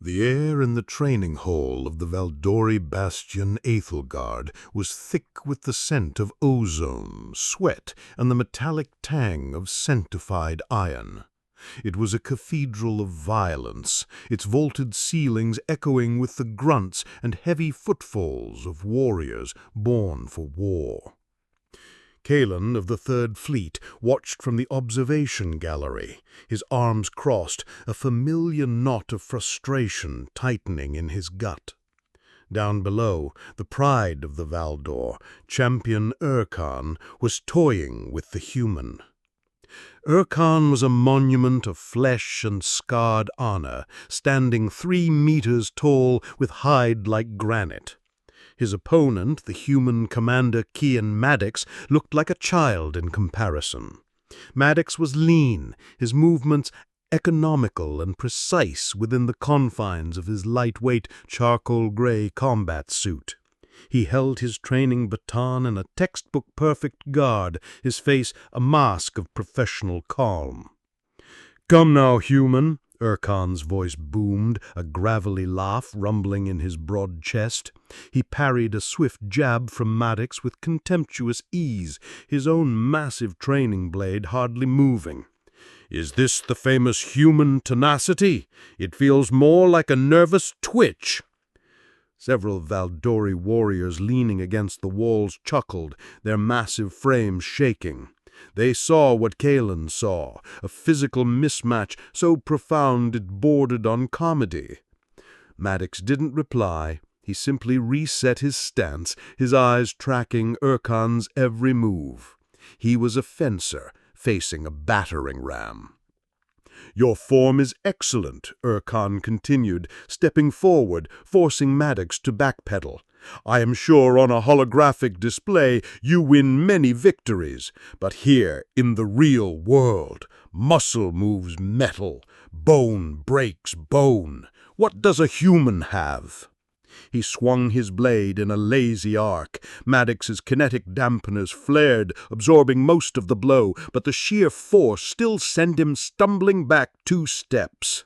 The air in the training hall of the Valdori Bastion Aethelgard was thick with the scent of ozone, sweat, and the metallic tang of sanctified iron. It was a cathedral of violence, its vaulted ceilings echoing with the grunts and heavy footfalls of warriors born for war. Kaelen of the Third Fleet watched from the observation gallery, his arms crossed, a familiar knot of frustration tightening in his gut. Down below, the pride of the Valdor, champion Urkan, was toying with the human. Urkan was a monument of flesh and scarred honor, standing 3 meters tall with hide like granite. His opponent, the human commander Kaelen Maddox, looked like a child in comparison. Maddox was lean, his movements economical and precise within the confines of his lightweight charcoal-gray combat suit. He held his training baton in a textbook-perfect guard, his face a mask of professional calm. "Come now, human," Urkan's voice boomed, a gravelly laugh rumbling in his broad chest. He parried a swift jab from Maddox with contemptuous ease, his own massive training blade hardly moving. "Is this the famous human tenacity? It feels more like a nervous twitch." Several Valdori warriors leaning against the walls chuckled, their massive frames shaking. They saw what Kaelen saw, a physical mismatch so profound it bordered on comedy. Maddox didn't reply. He simply reset his stance, his eyes tracking Urkan's every move. He was a fencer facing a battering ram. "Your form is excellent," Urkan continued, stepping forward, forcing Maddox to backpedal. "I am sure on a holographic display you win many victories, but here in the real world, muscle moves metal, bone breaks bone. What does a human have?" He swung his blade in a lazy arc. Maddox's kinetic dampeners flared, absorbing most of the blow, but the sheer force still sent him stumbling back 2 steps.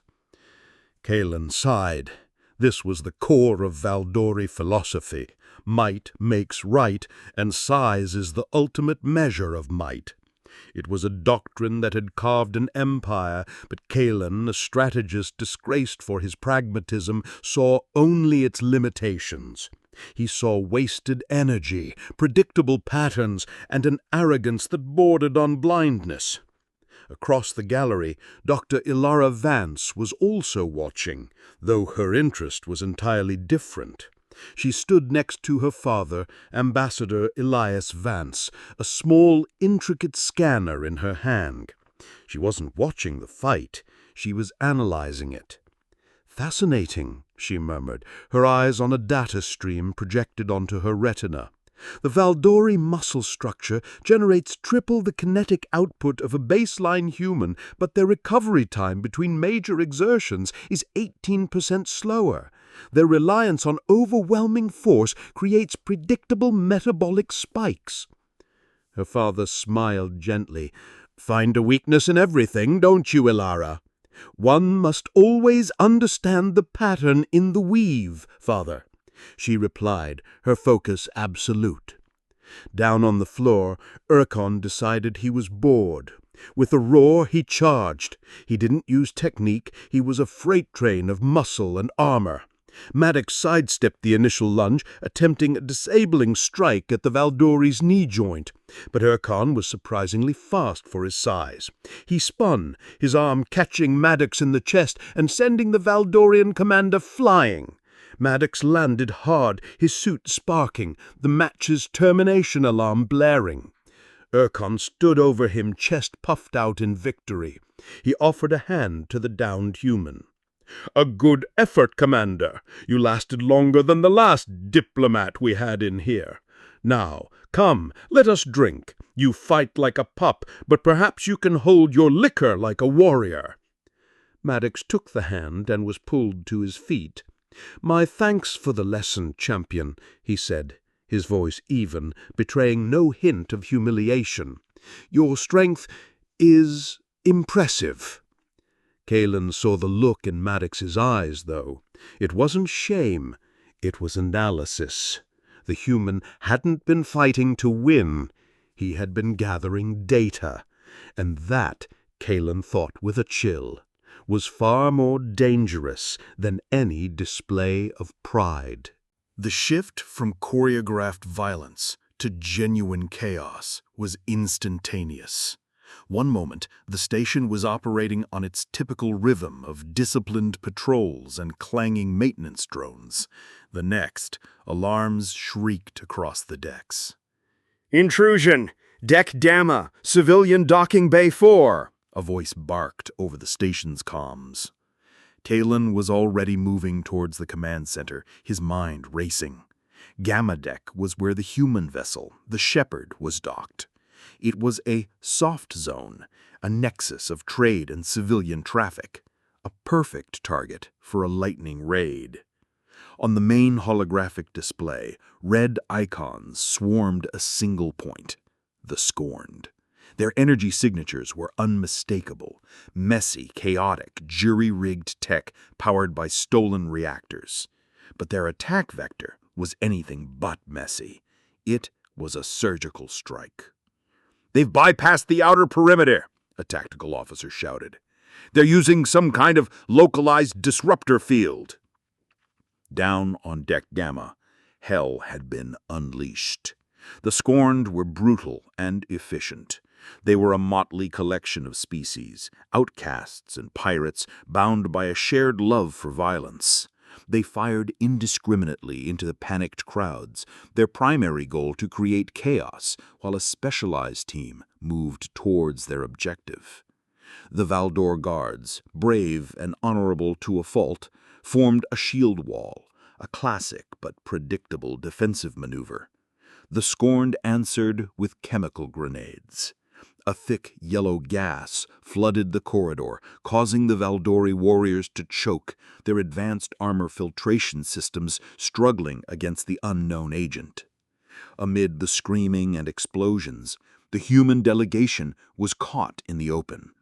Kaelen sighed. This was the core of Valdori philosophy. Might makes right, and size is the ultimate measure of might. It was a doctrine that had carved an empire, but Kaelen, a strategist disgraced for his pragmatism, saw only its limitations. He saw wasted energy, predictable patterns, and an arrogance that bordered on blindness. Across the gallery, Dr. Ilara Vance was also watching, though her interest was entirely different. She stood next to her father, Ambassador Elias Vance, a small, intricate scanner in her hand. She wasn't watching the fight. She was analyzing it. "Fascinating," she murmured, her eyes on a data stream projected onto her retina. "The Valdori muscle structure generates triple the kinetic output of a baseline human, but their recovery time between major exertions is 18% slower. Their reliance on overwhelming force creates predictable metabolic spikes." Her father smiled gently. "Find a weakness in everything, don't you, Ilara?" "One must always understand the pattern in the weave, father," she replied, her focus absolute. Down on the floor, Urkan decided he was bored. With a roar, he charged. He didn't use technique. He was a freight train of muscle and armor. Maddox sidestepped the initial lunge, attempting a disabling strike at the Valdori's knee joint. But Urkan was surprisingly fast for his size. He spun, his arm catching Maddox in the chest and sending the Valdorian commander flying. Maddox landed hard, his suit sparking, the match's termination alarm blaring. Urkan stood over him, chest puffed out in victory. He offered a hand to the downed human. "A good effort, Commander. You lasted longer than the last diplomat we had in here. Now, come, let us drink. You fight like a pup, but perhaps you can hold your liquor like a warrior." Maddox took the hand and was pulled to his feet. "My thanks for the lesson, champion," he said, his voice even, betraying no hint of humiliation. "Your strength is impressive." Kaelen saw the look in Maddox's eyes, though. It wasn't shame, it was analysis. The human hadn't been fighting to win. He had been gathering data. And that, Kaelen thought with a chill, was far more dangerous than any display of pride. The shift from choreographed violence to genuine chaos was instantaneous. One moment, the station was operating on its typical rhythm of disciplined patrols and clanging maintenance drones. The next, alarms shrieked across the decks. "Intrusion! Deck Gamma! Civilian Docking Bay 4!" A voice barked over the station's comms. Kaelen was already moving towards the command center, his mind racing. Gamma Deck was where the human vessel, the Shepherd, was docked. It was a soft zone, a nexus of trade and civilian traffic, a perfect target for a lightning raid. On the main holographic display, red icons swarmed a single point: the Scorned. Their energy signatures were unmistakable, messy, chaotic, jury-rigged tech powered by stolen reactors. But their attack vector was anything but messy. It was a surgical strike. "They've bypassed the outer perimeter," a tactical officer shouted. "They're using some kind of localized disruptor field." Down on Deck Gamma, hell had been unleashed. The Scorned were brutal and efficient. They were a motley collection of species, outcasts and pirates bound by a shared love for violence. They fired indiscriminately into the panicked crowds, their primary goal to create chaos, while a specialized team moved towards their objective. The Valdor Guards, brave and honorable to a fault, formed a shield wall, a classic but predictable defensive maneuver. The Scorned answered with chemical grenades. A thick yellow gas flooded the corridor, causing the Valdori warriors to choke, their advanced armor filtration systems struggling against the unknown agent. Amid the screaming and explosions, the human delegation was caught in the open.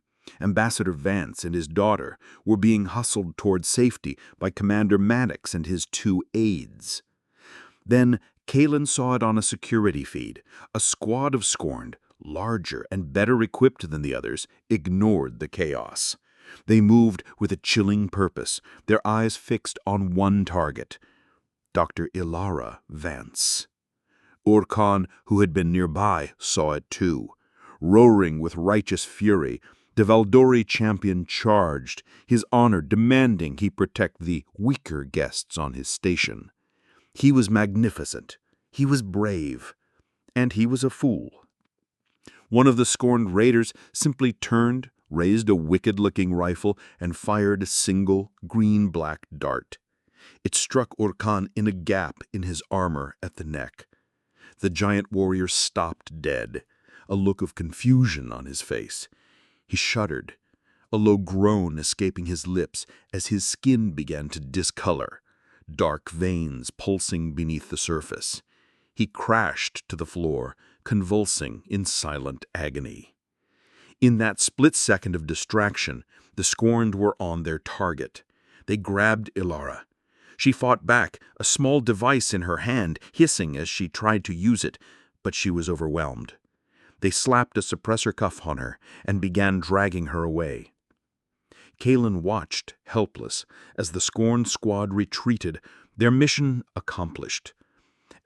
Ambassador Vance and his daughter were being hustled toward safety by Commander Maddox and his 2 aides. Then Kaelen saw it on a security feed. A squad of Scorned, larger and better equipped than the others, ignored the chaos. They moved with a chilling purpose, their eyes fixed on one target: Dr. Ilara Vance. Orcan, who had been nearby, saw it too. Roaring with righteous fury, the Valdori champion charged, his honor demanding he protect the weaker guests on his station. He was magnificent, he was brave, and he was a fool. One of the Scorned raiders simply turned, raised a wicked-looking rifle, and fired a single green-black dart. It struck Orcan in a gap in his armor at the neck. The giant warrior stopped dead, a look of confusion on his face. He shuddered, a low groan escaping his lips as his skin began to discolor, dark veins pulsing beneath the surface. He crashed to the floor, convulsing in silent agony. In that split second of distraction, the Scorned were on their target. They grabbed Ilara. She fought back, a small device in her hand, hissing as she tried to use it, but she was overwhelmed. They slapped a suppressor cuff on her and began dragging her away. Kaelen watched, helpless, as the Scorned squad retreated, their mission accomplished.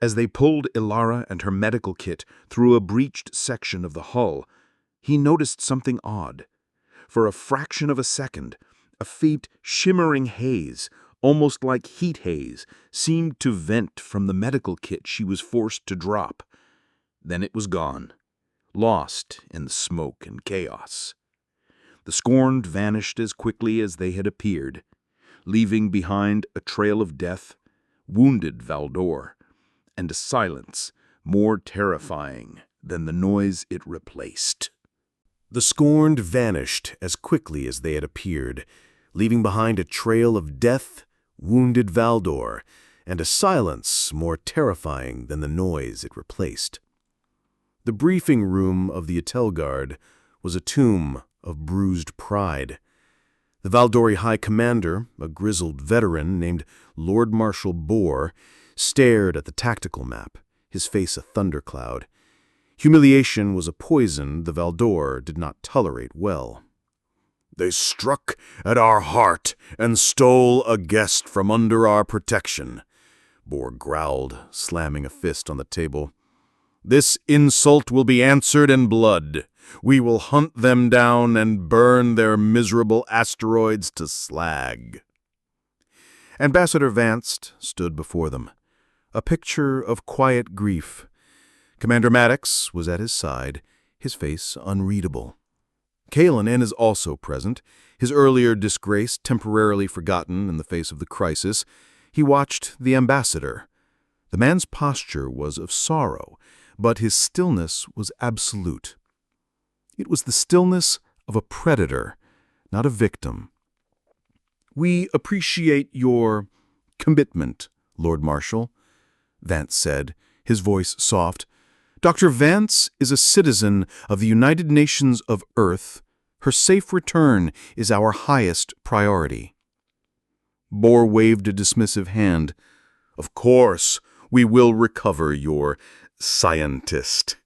As they pulled Ilara and her medical kit through a breached section of the hull, he noticed something odd. For a fraction of a second, a faint, shimmering haze, almost like heat haze, seemed to vent from the medical kit she was forced to drop. Then it was gone, lost in the smoke and chaos. The Scorned vanished as quickly as they had appeared, leaving behind a trail of death, wounded Valdor, and a silence more terrifying than the noise it replaced. The Scorned vanished as quickly as they had appeared, leaving behind a trail of death, wounded Valdor, and a silence more terrifying than the noise it replaced. The briefing room of the Atelguard was a tomb of bruised pride. The Valdori High Commander, a grizzled veteran named Lord Marshal Bohr, stared at the tactical map, his face a thundercloud. Humiliation was a poison the Valdor did not tolerate well. "They struck at our heart and stole a guest from under our protection," Bohr growled, slamming a fist on the table. "This insult will be answered in blood. We will hunt them down and burn their miserable asteroids to slag." Ambassador Vance stood before them, a picture of quiet grief. Commander Maddox was at his side, his face unreadable. Kaelen is also present, his earlier disgrace temporarily forgotten in the face of the crisis. He watched the ambassador. The man's posture was of sorrow, but his stillness was absolute. It was the stillness of a predator, not a victim. "We appreciate your commitment, Lord Marshal," Vance said, his voice soft. "Dr. Vance is a citizen of the United Nations of Earth. Her safe return is our highest priority." Bohr waved a dismissive hand. "Of course, we will recover your scientist.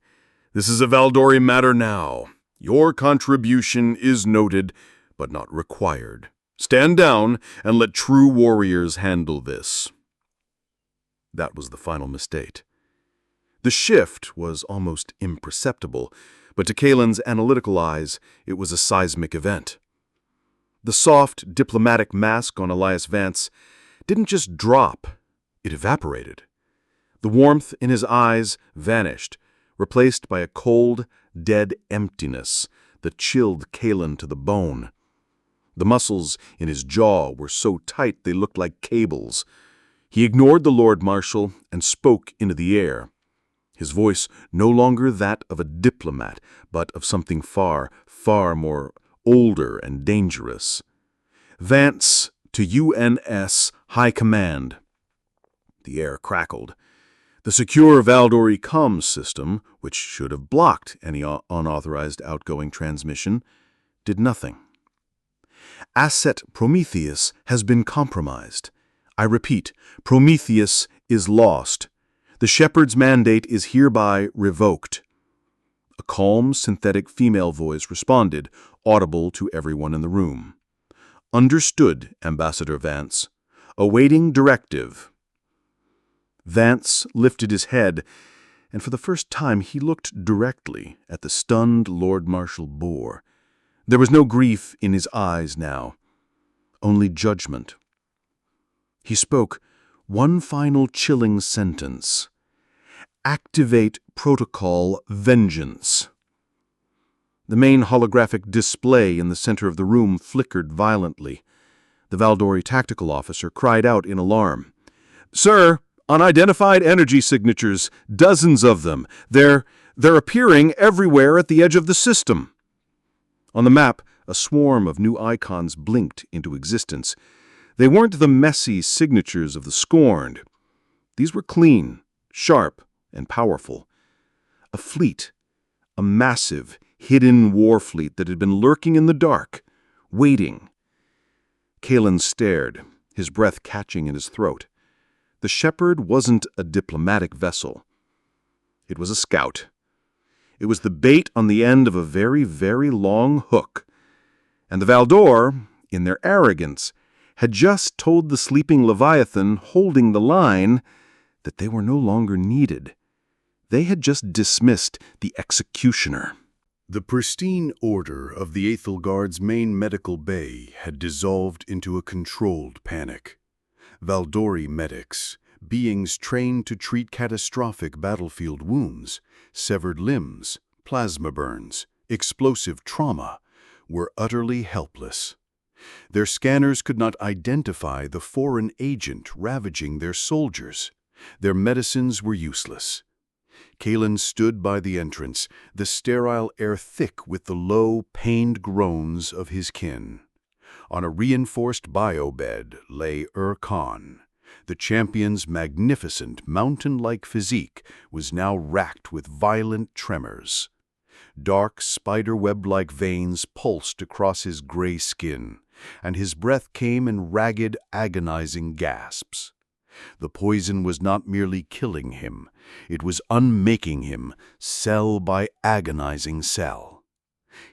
This is a Valdori matter now. Your contribution is noted, but not required. Stand down and let true warriors handle this." That was the final mistake. The shift was almost imperceptible, but to Kaelen's analytical eyes, it was a seismic event. The soft, diplomatic mask on Elias Vance didn't just drop, it evaporated. The warmth in his eyes vanished, replaced by a cold, dead emptiness that chilled Kaelen to the bone. The muscles in his jaw were so tight they looked like cables. He ignored the Lord Marshal and spoke into the air. His voice no longer that of a diplomat, but of something far, far more older and dangerous. "Vance to UNS High Command." The air crackled. The secure Valdori comms system, which should have blocked any unauthorized outgoing transmission, did nothing. "Asset Prometheus has been compromised. I repeat, Prometheus is lost. The Shepherd's mandate is hereby revoked." A calm, synthetic female voice responded, audible to everyone in the room. "Understood, Ambassador Vance. Awaiting directive." Vance lifted his head, and for the first time he looked directly at the stunned Lord Marshal Bohr. There was no grief in his eyes now, only judgment. He spoke one final chilling sentence. "Activate Protocol Vengeance." The main holographic display in the center of the room flickered violently. The Valdori tactical officer cried out in alarm. "Sir, unidentified energy signatures, dozens of them. They're appearing everywhere at the edge of the system." On the map, a swarm of new icons blinked into existence. They weren't the messy signatures of the scorned. These were clean, sharp, and powerful. A fleet, a massive, hidden war fleet that had been lurking in the dark, waiting. Kaelen stared, his breath catching in his throat. The Shepherd wasn't a diplomatic vessel. It was a scout. It was the bait on the end of a very, very long hook. And the Valdor, in their arrogance, had just told the sleeping Leviathan holding the line that they were no longer needed. They had just dismissed the executioner. The pristine order of the Aethelgard's main medical bay had dissolved into a controlled panic. Valdori medics, beings trained to treat catastrophic battlefield wounds, severed limbs, plasma burns, explosive trauma, were utterly helpless. Their scanners could not identify the foreign agent ravaging their soldiers. Their medicines were useless. Kaelen stood by the entrance, the sterile air thick with the low, pained groans of his kin. On a reinforced biobed lay Khan. The champion's magnificent, mountain-like physique was now racked with violent tremors. Dark, spider-web-like veins pulsed across his gray skin, and his breath came in ragged, agonizing gasps. The poison was not merely killing him, it was unmaking him, cell by agonizing cell.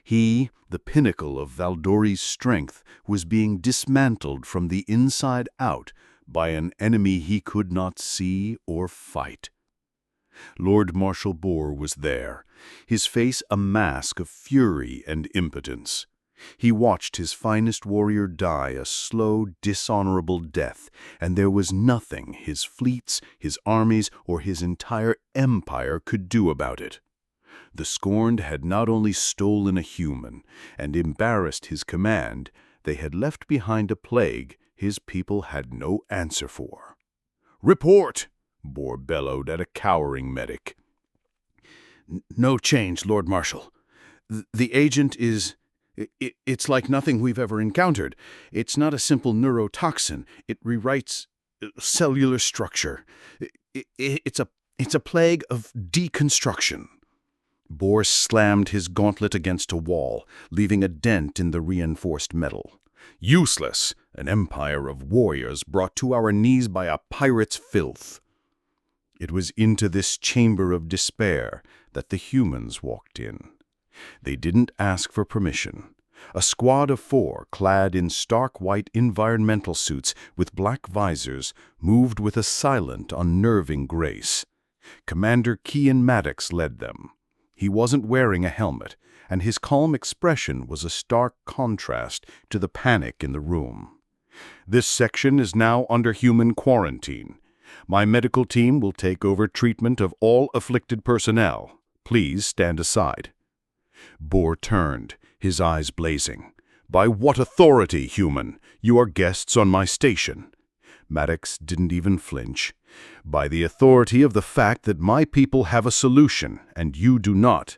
He, the pinnacle of Valdori's strength, was being dismantled from the inside out by an enemy he could not see or fight. Lord Marshal Boar was there, his face a mask of fury and impotence. He watched his finest warrior die a slow, dishonorable death, and there was nothing his fleets, his armies, or his entire empire could do about it. The Scorned had not only stolen a human and embarrassed his command, they had left behind a plague his people had no answer for. "Report!" Boar bellowed at a cowering medic. "No change, Lord Marshal. The agent is... It's like nothing we've ever encountered. It's not a simple neurotoxin. It rewrites cellular structure. It's a plague of deconstruction." Boar slammed his gauntlet against a wall, leaving a dent in the reinforced metal. "Useless, an empire of warriors brought to our knees by a pirate's filth." It was into this chamber of despair that the humans walked in. They didn't ask for permission. A squad of 4, clad in stark white environmental suits with black visors, moved with a silent, unnerving grace. Commander Kaelen Maddox led them. He wasn't wearing a helmet, and his calm expression was a stark contrast to the panic in the room. "This section is now under human quarantine. My medical team will take over treatment of all afflicted personnel. Please stand aside." Boar turned, his eyes blazing. "By what authority, human? You are guests on my station." Maddox didn't even flinch. "By the authority of the fact that my people have a solution, and you do not.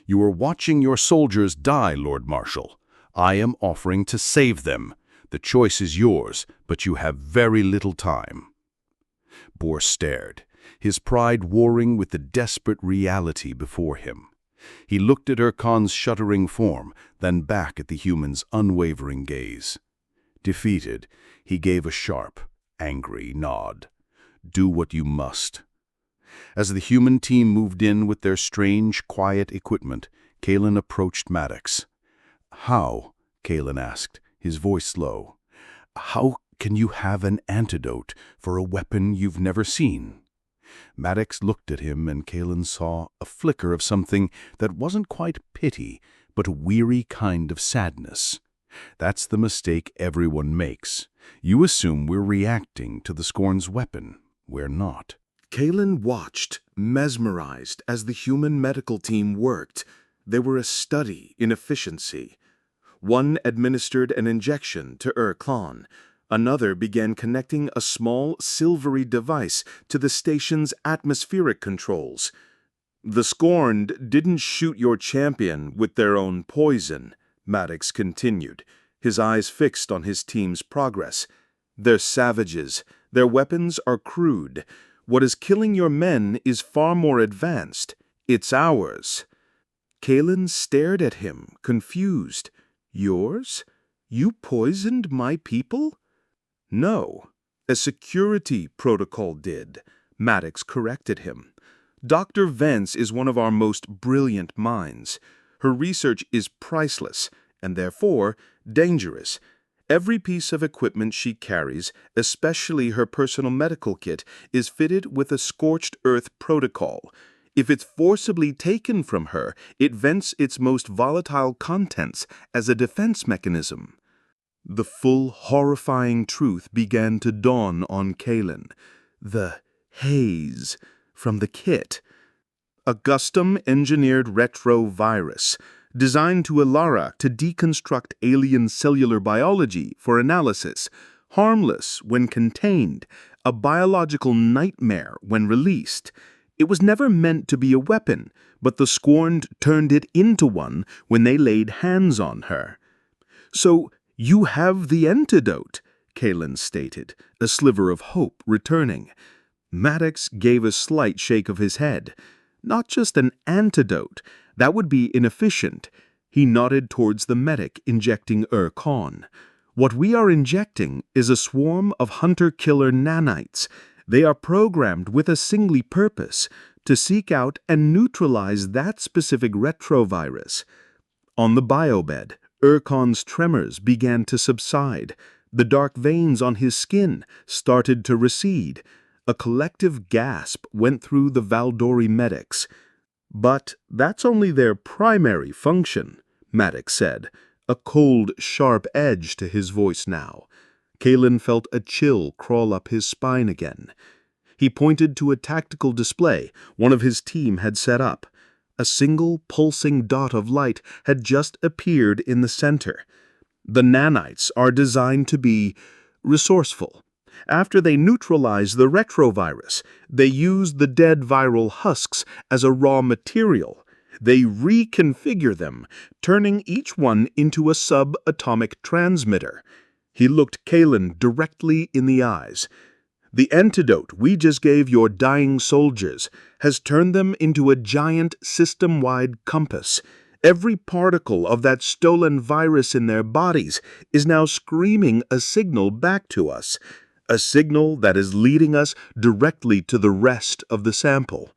You are watching your soldiers die, Lord Marshal. I am offering to save them. The choice is yours, but you have very little time." Boar stared, his pride warring with the desperate reality before him. He looked at Urkon's shuddering form, then back at the human's unwavering gaze. Defeated, he gave a sharp, angry nod. "Do what you must." As the human team moved in with their strange, quiet equipment, Kaelen approached Maddox. "How?" Kaelen asked, his voice low. "How can you have an antidote for a weapon you've never seen?" Maddox looked at him, and Kaelen saw a flicker of something that wasn't quite pity, but a weary kind of sadness. That's the mistake everyone makes. You assume we're reacting to the Scorn's weapon. We're not. Kaelen watched, mesmerized, as the human medical team worked. They were a study in efficiency. One administered an injection to Urkon. Another began connecting a small, silvery device to the station's atmospheric controls. "The Scorned didn't shoot your champion with their own poison," Maddox continued, his eyes fixed on his team's progress. "They're savages. Their weapons are crude. What is killing your men is far more advanced. It's ours." Kaelen stared at him, confused. "Yours? You poisoned my people?" "No. A security protocol did," Maddox corrected him. "Dr. Vance is one of our most brilliant minds. Her research is priceless, and therefore dangerous. Every piece of equipment she carries, especially her personal medical kit, is fitted with a scorched earth protocol. If it's forcibly taken from her, it vents its most volatile contents as a defense mechanism." The full, horrifying truth began to dawn on Kaelen. The haze from the kit. A custom-engineered retrovirus, designed to Alara to deconstruct alien cellular biology for analysis, harmless when contained, a biological nightmare when released. It was never meant to be a weapon, but the Scorned turned it into one when they laid hands on her. "So, you have the antidote," Kaelen stated, a sliver of hope returning. Maddox gave a slight shake of his head. "Not just an antidote. That would be inefficient." He nodded towards the medic injecting Urkon. What we are injecting is a swarm of hunter-killer nanites. They are programmed with a single purpose, to seek out and neutralize that specific retrovirus. On the biobed, Urkon's tremors began to subside. The dark veins on his skin started to recede. A collective gasp went through the Valdori medics. "But that's only their primary function," Maddox said, a cold, sharp edge to his voice now. Kaelen felt a chill crawl up his spine again. He pointed to a tactical display one of his team had set up. A single pulsing dot of light had just appeared in the center. The nanites are designed to be resourceful. After they neutralize the retrovirus, they use the dead viral husks as a raw material. They reconfigure them, turning each one into a subatomic transmitter. He looked Kaelen directly in the eyes. "The antidote we just gave your dying soldiers has turned them into a giant system-wide compass. Every particle of that stolen virus in their bodies is now screaming a signal back to us, a signal that is leading us directly to the rest of the sample."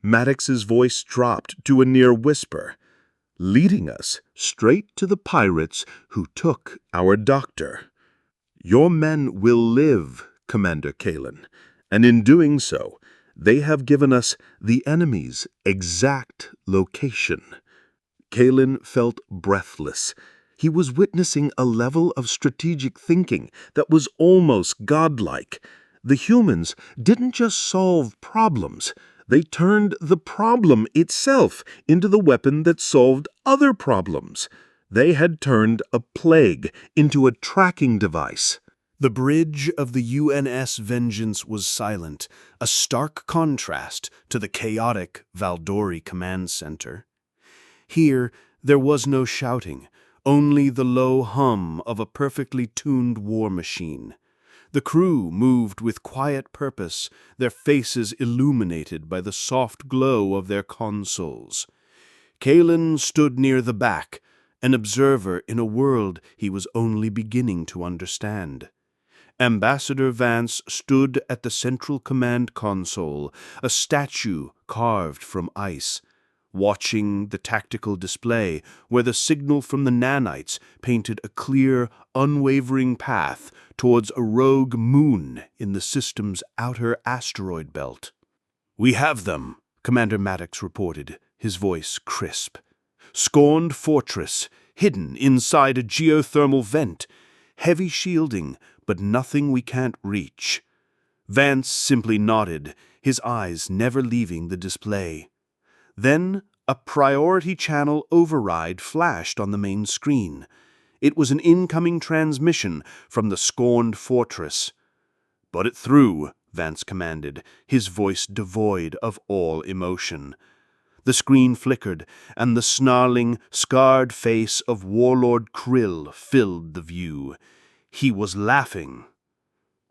Maddox's voice dropped to a near whisper. "Leading us straight to the pirates who took our doctor. Your men will live, Commander Kaelen, and in doing so, they have given us the enemy's exact location." Kaelen felt breathless. He was witnessing a level of strategic thinking that was almost godlike. The humans didn't just solve problems. They turned the problem itself into the weapon that solved other problems. They had turned a plague into a tracking device. The bridge of the UNS Vengeance was silent, a stark contrast to the chaotic Valdori command center. Here, there was no shouting, only the low hum of a perfectly tuned war machine. The crew moved with quiet purpose, their faces illuminated by the soft glow of their consoles. Kaelen stood near the back, an observer in a world he was only beginning to understand. Ambassador Vance stood at the central command console, a statue carved from ice, watching the tactical display where the signal from the nanites painted a clear, unwavering path towards a rogue moon in the system's outer asteroid belt. "We have them," Commander Maddox reported, his voice crisp. "Scorned fortress, hidden inside a geothermal vent. Heavy shielding, but nothing we can't reach." Vance simply nodded, his eyes never leaving the display. Then a priority channel override flashed on the main screen. It was an incoming transmission from the scorned fortress. "Put it through," Vance commanded, his voice devoid of all emotion. The screen flickered, and the snarling, scarred face of Warlord Krill filled the view. He was laughing.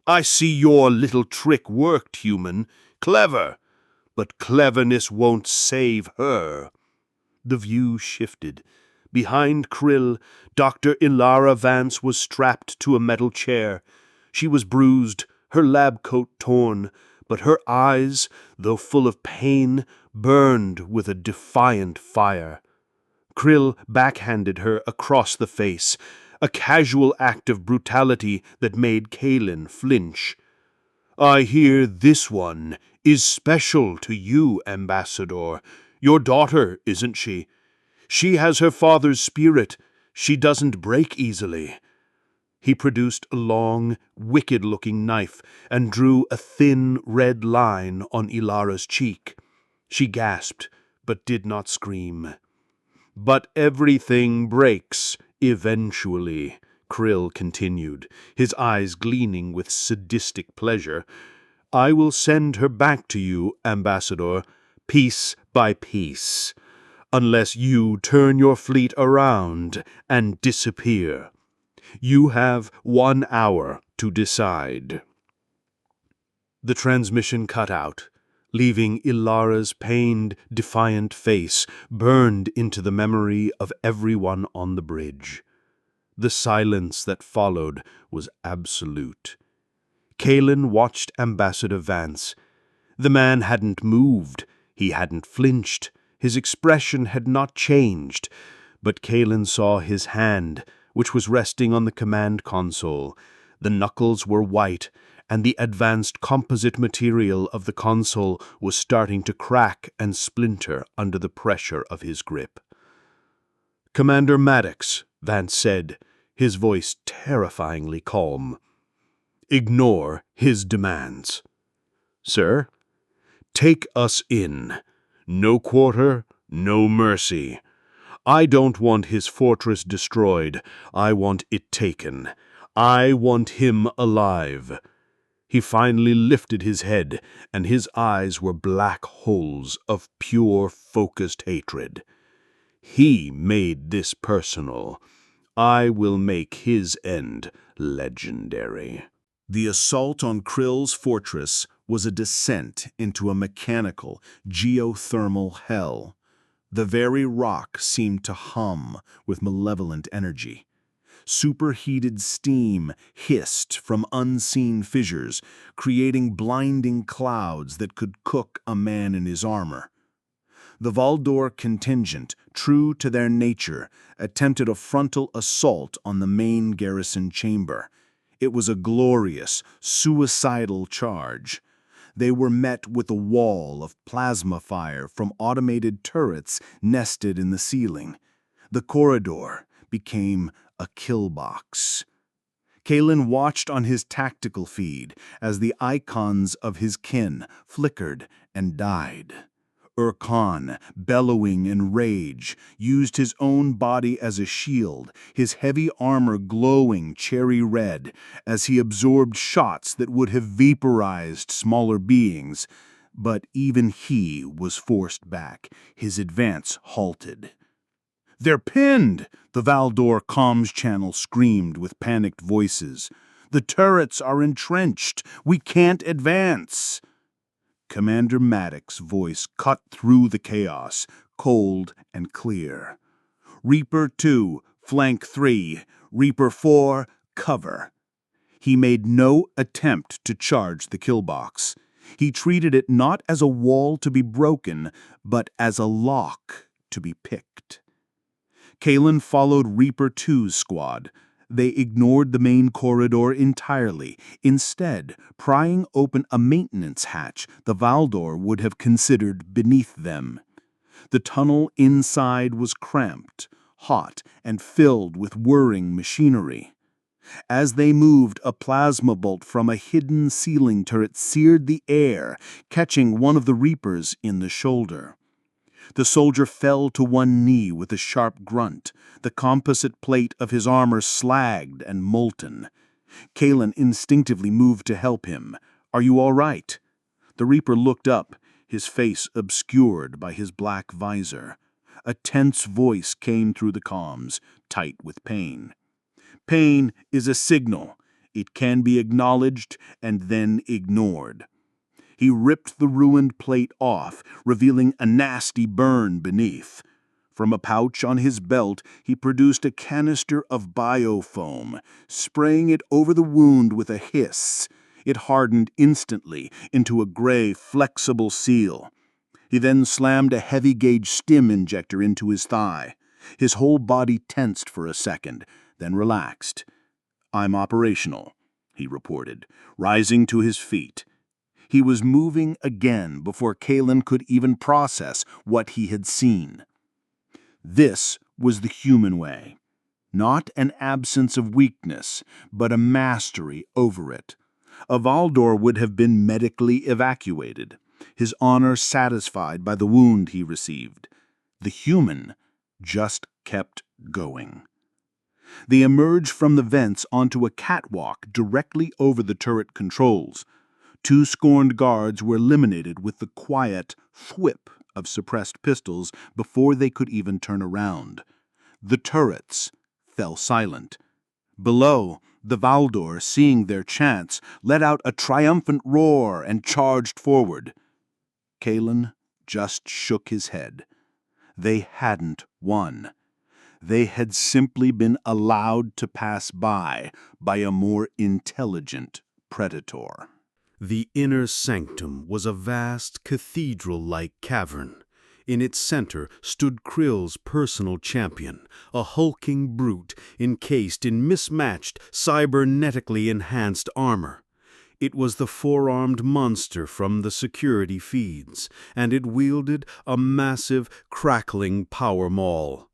"I see your little trick worked, human. Clever. But cleverness won't save her." The view shifted. Behind Krill, Dr. Ilara Vance was strapped to a metal chair. She was bruised, her lab coat torn, but her eyes, though full of pain, burned with a defiant fire. Krill backhanded her across the face, a casual act of brutality that made Kaelen flinch. "I hear this one is special to you, Ambassador. Your daughter, isn't she? She has her father's spirit. She doesn't break easily." He produced a long, wicked-looking knife and drew a thin red line on Ilara's cheek. She gasped, but did not scream. "But everything breaks, eventually," Krill continued, his eyes gleaming with sadistic pleasure. "I will send her back to you, Ambassador, piece by piece, unless you turn your fleet around and disappear. You have 1 hour to decide." The transmission cut out, leaving Ilara's pained, defiant face burned into the memory of everyone on the bridge. The silence that followed was absolute. Kaelen watched Ambassador Vance. The man hadn't moved. He hadn't flinched. His expression had not changed. But Kaelen saw his hand, which was resting on the command console. The knuckles were white, and the advanced composite material of the console was starting to crack and splinter under the pressure of his grip. "Commander Maddox," Vance said, his voice terrifyingly calm. "Ignore his demands." "Sir?" "Take us in. No quarter, no mercy. I don't want his fortress destroyed. I want it taken. I want him alive." He finally lifted his head, and his eyes were black holes of pure, focused hatred. "He made this personal. I will make his end legendary." The assault on Krill's fortress was a descent into a mechanical, geothermal hell. The very rock seemed to hum with malevolent energy. Superheated steam hissed from unseen fissures, creating blinding clouds that could cook a man in his armor. The Valdor contingent, true to their nature, attempted a frontal assault on the main garrison chamber. It was a glorious, suicidal charge. They were met with a wall of plasma fire from automated turrets nested in the ceiling. The corridor became a kill box. Kaelen watched on his tactical feed as the icons of his kin flickered and died. Khan, bellowing in rage, used his own body as a shield, his heavy armor glowing cherry red as he absorbed shots that would have vaporized smaller beings. But even he was forced back, his advance halted. "They're pinned!" the Valdor comms channel screamed with panicked voices. "The turrets are entrenched! We can't advance!" Commander Maddox's voice cut through the chaos, cold and clear. "Reaper 2, flank 3. Reaper 4, cover." He made no attempt to charge the kill box. He treated it not as a wall to be broken, but as a lock to be picked. Kaelen followed Reaper 2's squad. They ignored the main corridor entirely, instead prying open a maintenance hatch the Valdor would have considered beneath them. The tunnel inside was cramped, hot, and filled with whirring machinery. As they moved, a plasma bolt from a hidden ceiling turret seared the air, catching one of the Reapers in the shoulder. The soldier fell to one knee with a sharp grunt, the composite plate of his armor slagged and molten. Kaelen instinctively moved to help him. "Are you all right?" The Reaper looked up, his face obscured by his black visor. A tense voice came through the comms, tight with pain. "Pain is a signal. It can be acknowledged and then ignored." He ripped the ruined plate off, revealing a nasty burn beneath. From a pouch on his belt, he produced a canister of biofoam, spraying it over the wound with a hiss. It hardened instantly into a gray, flexible seal. He then slammed a heavy-gauge stim injector into his thigh. His whole body tensed for a second, then relaxed. "I'm operational," he reported, rising to his feet. He was moving again before Kaelen could even process what he had seen. This was the human way. Not an absence of weakness, but a mastery over it. A Valdor would have been medically evacuated, his honor satisfied by the wound he received. The human just kept going. They emerged from the vents onto a catwalk directly over the turret controls. 2 scorned guards were eliminated with the quiet thwip of suppressed pistols before they could even turn around. The turrets fell silent. Below, the Valdor, seeing their chance, let out a triumphant roar and charged forward. Kaelen just shook his head. They hadn't won. They had simply been allowed to pass by a more intelligent predator. The inner sanctum was a vast cathedral-like cavern. In its center stood Krill's personal champion, a hulking brute encased in mismatched, cybernetically enhanced armor. It was the four-armed monster from the security feeds, and it wielded a massive, crackling power maul.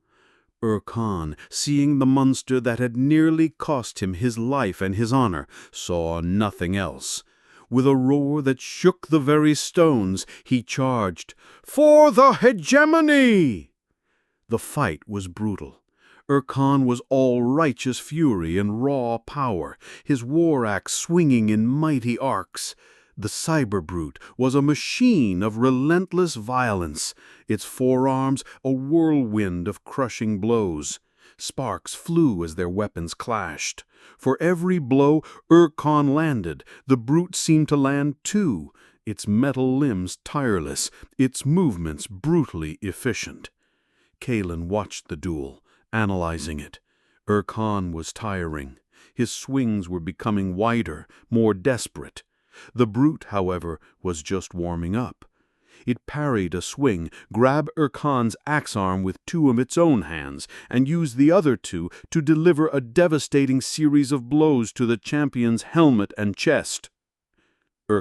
Khan, seeing the monster that had nearly cost him his life and his honor, saw nothing else. With a roar that shook the very stones, he charged, "For the hegemony!" The fight was brutal. Khan was all righteous fury and raw power, his war axe swinging in mighty arcs. The cyber brute was a machine of relentless violence, its forearms a whirlwind of crushing blows. Sparks flew as their weapons clashed. For every blow Khan landed, the brute seemed to land too, its metal limbs tireless, its movements brutally efficient. Kaelen watched the duel, analyzing it. Khan was tiring. His swings were becoming wider, more desperate. The brute, however, was just warming up. It parried a swing, grabbed Khan's axe arm with two of its own hands, and used the other two to deliver a devastating series of blows to the champion's helmet and chest.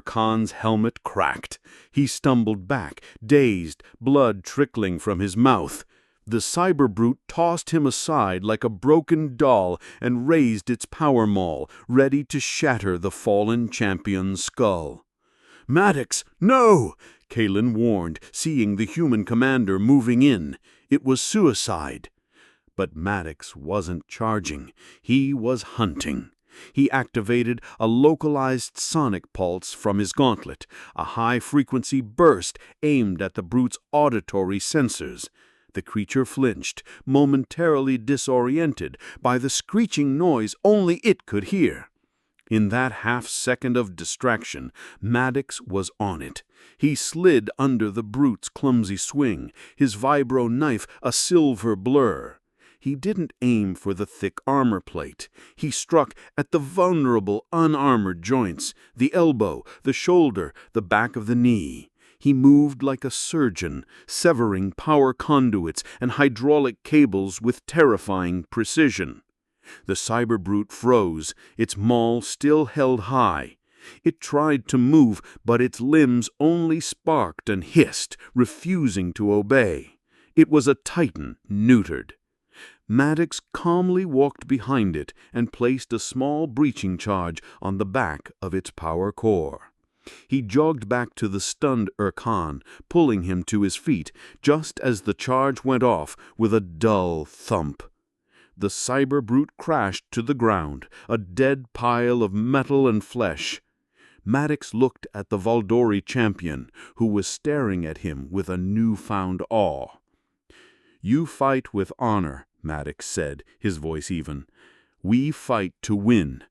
Khan's helmet cracked. He stumbled back, dazed, blood trickling from his mouth. The cyber brute tossed him aside like a broken doll and raised its power maul, ready to shatter the fallen champion's skull. "Maddox, no!" Kaelen warned, seeing the human commander moving in. It was suicide. But Maddox wasn't charging. He was hunting. He activated a localized sonic pulse from his gauntlet, a high-frequency burst aimed at the brute's auditory sensors. The creature flinched, momentarily disoriented by the screeching noise only it could hear. In that half-second of distraction, Maddox was on it. He slid under the brute's clumsy swing, his vibro knife a silver blur. He didn't aim for the thick armor plate. He struck at the vulnerable, unarmored joints, the elbow, the shoulder, the back of the knee. He moved like a surgeon, severing power conduits and hydraulic cables with terrifying precision. The cyber brute froze, its maul still held high. It tried to move, but its limbs only sparked and hissed, refusing to obey. It was a titan neutered. Maddox calmly walked behind it and placed a small breaching charge on the back of its power core. He jogged back to the stunned Khan, pulling him to his feet just as the charge went off with a dull thump. The cyber brute crashed to the ground, a dead pile of metal and flesh. Maddox looked at the Valdori champion, who was staring at him with a newfound awe. "You fight with honor," Maddox said, his voice even. "We fight to win."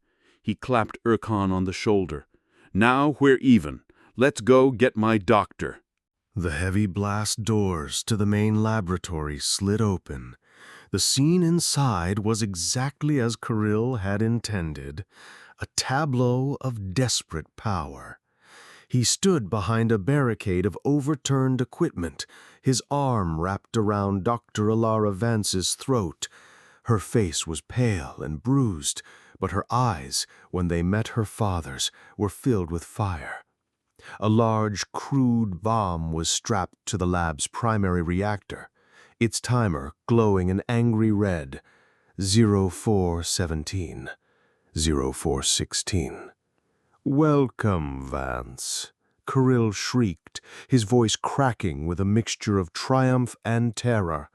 He clapped Khan on the shoulder. "Now we're even. Let's go get my doctor." The heavy blast doors to the main laboratory slid open. The scene inside was exactly as Kirill had intended, a tableau of desperate power. He stood behind a barricade of overturned equipment, his arm wrapped around Dr. Alara Vance's throat. Her face was pale and bruised, but her eyes, when they met her father's, were filled with fire. A large, crude bomb was strapped to the lab's primary reactor, its timer glowing an angry red, 0417, 0416. "Welcome, Vance," Kirill shrieked, his voice cracking with a mixture of triumph and terror.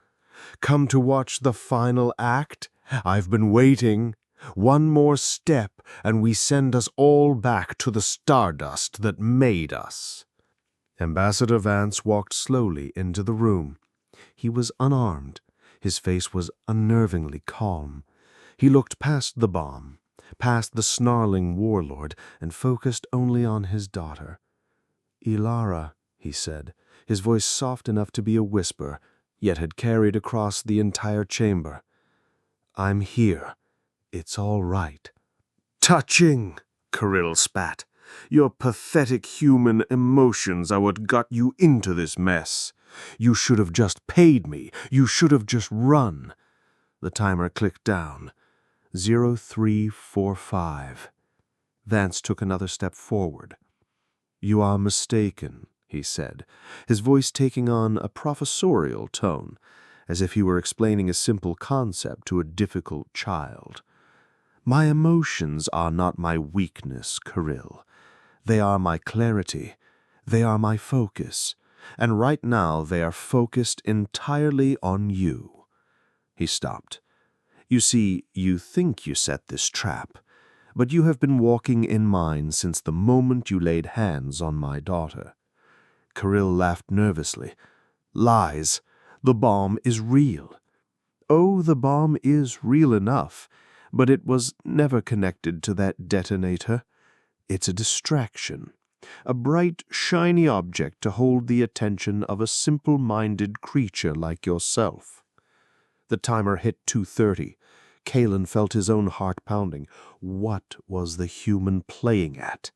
"Come to watch the final act? I've been waiting. One more step, and we send us all back to the stardust that made us." Ambassador Vance walked slowly into the room. He was unarmed. His face was unnervingly calm. He looked past the bomb, past the snarling warlord, and focused only on his daughter. "Ilara," he said, his voice soft enough to be a whisper, yet had carried across the entire chamber. I'm here. It's all right. Touching, Kael spat. Your pathetic human emotions are what got you into this mess. You should have just paid me. You should have just run. The timer clicked down. 0345. Vance took another step forward. You are mistaken, he said, his voice taking on a professorial tone, as if he were explaining a simple concept to a difficult child. My emotions are not my weakness, Kael. They are my clarity. They are my focus. And right now they are focused entirely on you. He stopped. You see, you think you set this trap, but you have been walking in mine since the moment you laid hands on my daughter. Kael laughed nervously. Lies. The bomb is real. Oh, the bomb is real enough, but it was never connected to that detonator. It's a distraction, a bright, shiny object to hold the attention of a simple-minded creature like yourself. The timer hit 2:30. Kaelen felt his own heart pounding. What was the human playing at?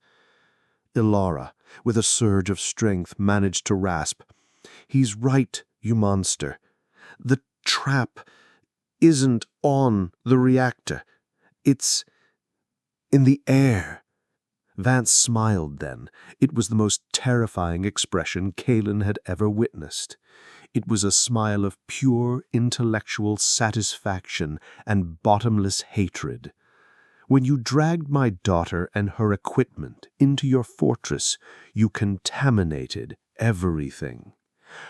Ilara, with a surge of strength, managed to rasp. He's right, you monster. The trap isn't on the reactor. It's in the air. Vance smiled then. It was the most terrifying expression Kaelen had ever witnessed. It was a smile of pure intellectual satisfaction and bottomless hatred. When you dragged my daughter and her equipment into your fortress, you contaminated everything.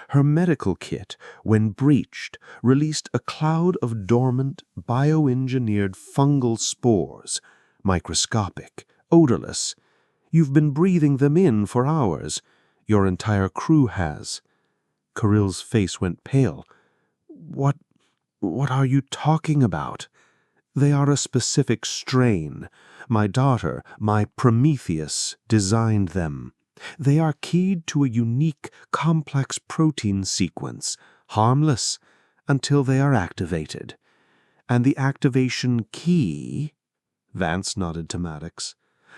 Her medical kit, when breached, released a cloud of dormant, bioengineered fungal spores, microscopic, odorless. You've been breathing them in for hours. Your entire crew has. Kael's face went pale. What are you talking about? They are a specific strain. My daughter, my Prometheus, designed them. They are keyed to a unique, complex protein sequence, harmless, until they are activated. And the activation key... Vance nodded to Maddox.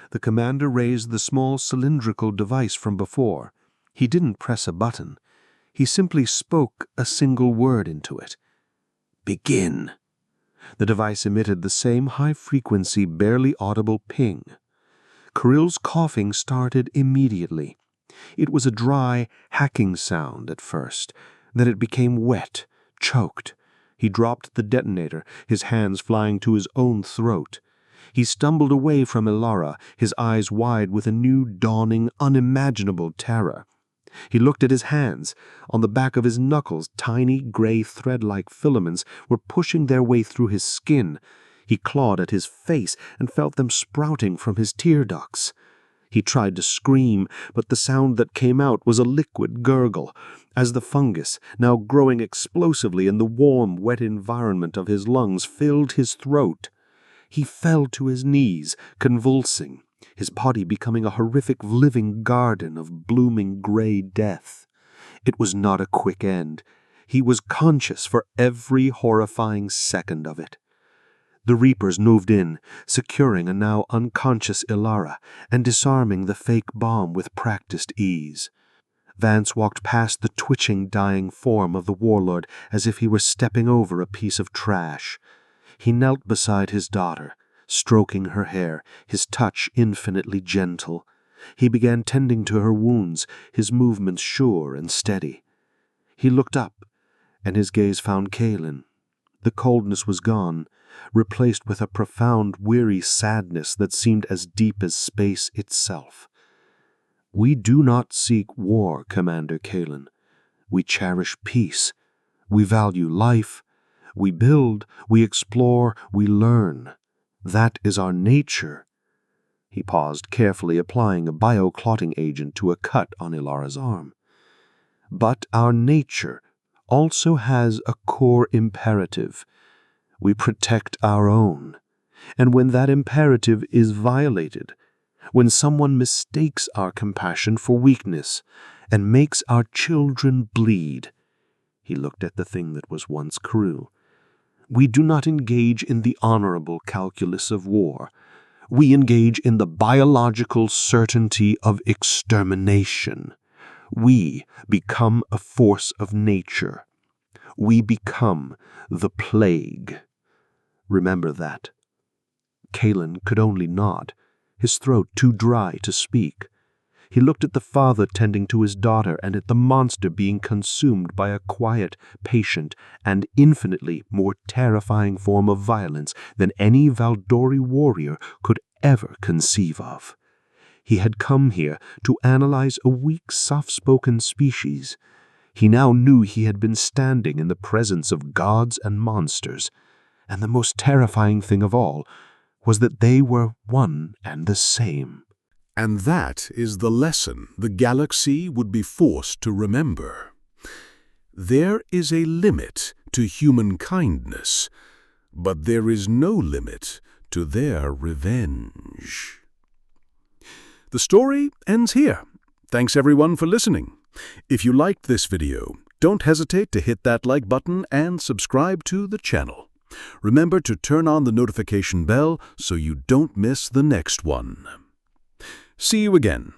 The commander raised the small cylindrical device from before. He didn't press a button. He simply spoke a single word into it. Begin. The device emitted the same high-frequency, barely audible ping. Kael's coughing started immediately. It was a dry, hacking sound at first. Then it became wet, choked. He dropped the detonator, his hands flying to his own throat. He stumbled away from Ilara, his eyes wide with a new dawning, unimaginable terror. He looked at his hands. On the back of his knuckles, tiny, gray thread-like filaments were pushing their way through his skin. He clawed at his face and felt them sprouting from his tear ducts. He tried to scream, but the sound that came out was a liquid gurgle, as the fungus, now growing explosively in the warm, wet environment of his lungs, filled his throat. He fell to his knees, convulsing, his body becoming a horrific living garden of blooming gray death. It was not a quick end. He was conscious for every horrifying second of it. The Reapers moved in, securing a now unconscious Ilara and disarming the fake bomb with practiced ease. Vance walked past the twitching, dying form of the warlord as if he were stepping over a piece of trash. He knelt beside his daughter, stroking her hair, his touch infinitely gentle. He began tending to her wounds, his movements sure and steady. He looked up, and his gaze found Kaelen. The coldness was gone, replaced with a profound, weary sadness that seemed as deep as space itself. We do not seek war, Commander Kaelen. We cherish peace. We value life. We build, we explore, we learn. That is our nature. He paused, carefully applying a bio-clotting agent to a cut on Ilara's arm. But our nature also has a core imperative. We protect our own. And when that imperative is violated, when someone mistakes our compassion for weakness and makes our children bleed, he looked at the thing that was once crew, We do not engage in the honorable calculus of war. We engage in the biological certainty of extermination. We become a force of nature. We become the plague. Remember that. Kaelen could only nod, his throat too dry to speak. He looked at the father tending to his daughter and at the monster being consumed by a quiet, patient, and infinitely more terrifying form of violence than any Valdori warrior could ever conceive of. He had come here to analyze a weak, soft-spoken species. He now knew he had been standing in the presence of gods and monsters, and the most terrifying thing of all was that they were one and the same. And that is the lesson the galaxy would be forced to remember. There is a limit to human kindness, but there is no limit to their revenge. The story ends here. Thanks everyone for listening. If you liked this video, don't hesitate to hit that like button and subscribe to the channel. Remember to turn on the notification bell so you don't miss the next one. See you again.